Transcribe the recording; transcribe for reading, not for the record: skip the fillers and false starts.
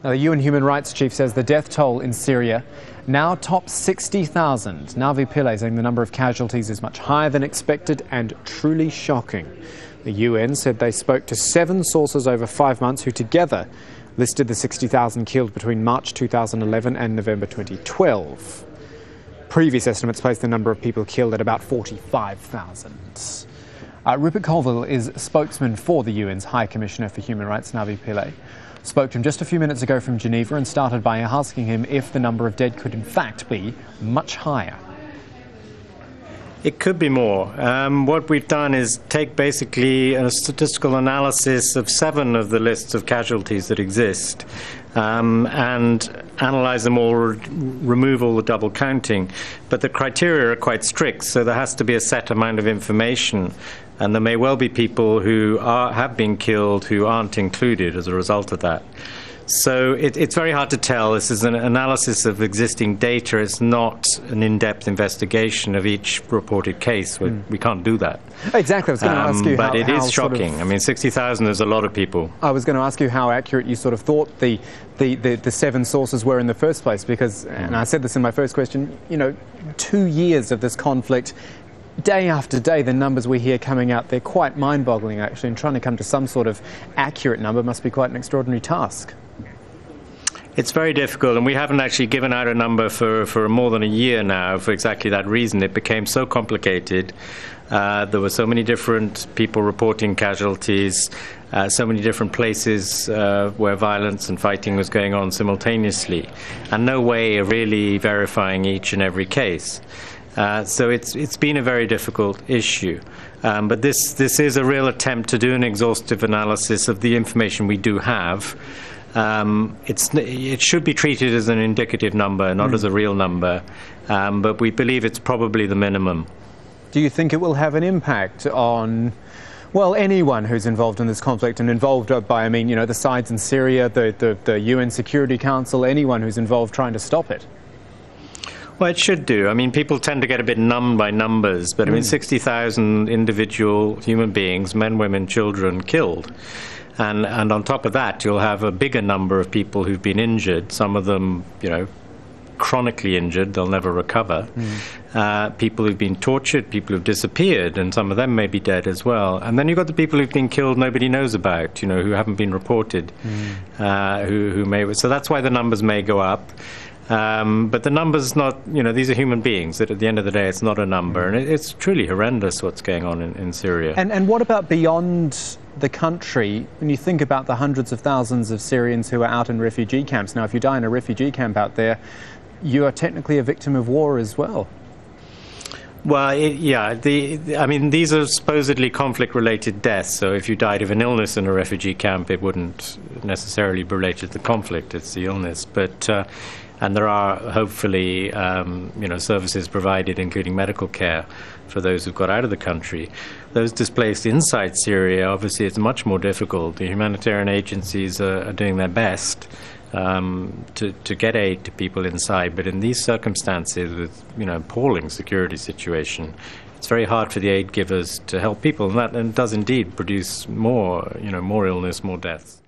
Now, the UN Human Rights Chief says the death toll in Syria now tops 60,000. Navi Pillay saying the number of casualties is much higher than expected and truly shocking. The UN said they spoke to 7 sources over 5 months who together listed the 60,000 killed between March 2011 and November 2012. Previous estimates placed the number of people killed at about 45,000. Rupert Colville is spokesman for the UN's High Commissioner for Human Rights, Navi Pillay. Spoke to him just a few minutes ago from Geneva and started by asking him if the number of dead could in fact be much higher. It could be more. What we've done is take basically a statistical analysis of 7 of the lists of casualties that exist and analyse them all, remove all the double counting. But the criteria are quite strict, so there has to be a set amount of information. And there may well be people who have been killed who aren't included as a result of that. So it's very hard to tell. This is an analysis of existing data. It's not an in-depth investigation of each reported case. We can't do that. Exactly. I was going to ask you but it is shocking. I mean, 60,000 is a lot of people. I was going to ask you how accurate you sort of thought the 7 sources were in the first place, because, and I said this in my first question, 2 years of this conflict, day after day, the numbers we hear coming out, they're quite mind-boggling, actually, and trying to come to some sort of accurate number must be quite an extraordinary task. It's very difficult, and we haven't actually given out a number for more than a year now for exactly that reason. It became so complicated. There were so many different people reporting casualties, so many different places where violence and fighting was going on simultaneously, and no way of really verifying each and every case. So it's been a very difficult issue. But this is a real attempt to do an exhaustive analysis of the information we do have. It should be treated as an indicative number, not as a real number, but we believe it's probably the minimum. Do you think it will have an impact on, well, anyone who's involved in this conflict, and involved by, I mean, the sides in Syria, the UN Security Council, anyone who's involved trying to stop it? Well, it should do. I mean, people tend to get a bit numb by numbers, but I mean, 60,000 individual human beings, men, women, children, killed. And on top of that, you'll have a bigger number of people who've been injured, some of them, chronically injured, they'll never recover. People who've been tortured, people who've disappeared, and some of them may be dead as well. And then you've got the people who've been killed nobody knows about, who haven't been reported, who may... So that's why the numbers may go up. But the number's not, these are human beings. At the end of the day, it's not a number. And it's truly horrendous what's going on in Syria. And what about beyond the country? When you think about the hundreds of thousands of Syrians who are out in refugee camps. Now, if you die in a refugee camp out there, you are technically a victim of war as well. Well, I mean, these are supposedly conflict-related deaths. So if you died of an illness in a refugee camp, it wouldn't necessarily be related to the conflict. It's the illness. But and there are hopefully services provided, including medical care, for those who've got out of the country. Those displaced inside Syria, obviously, it's much more difficult. The humanitarian agencies are doing their best to get aid to people inside, but in these circumstances, with appalling security situation, it's very hard for the aid givers to help people, and that does indeed produce more more illness, more deaths.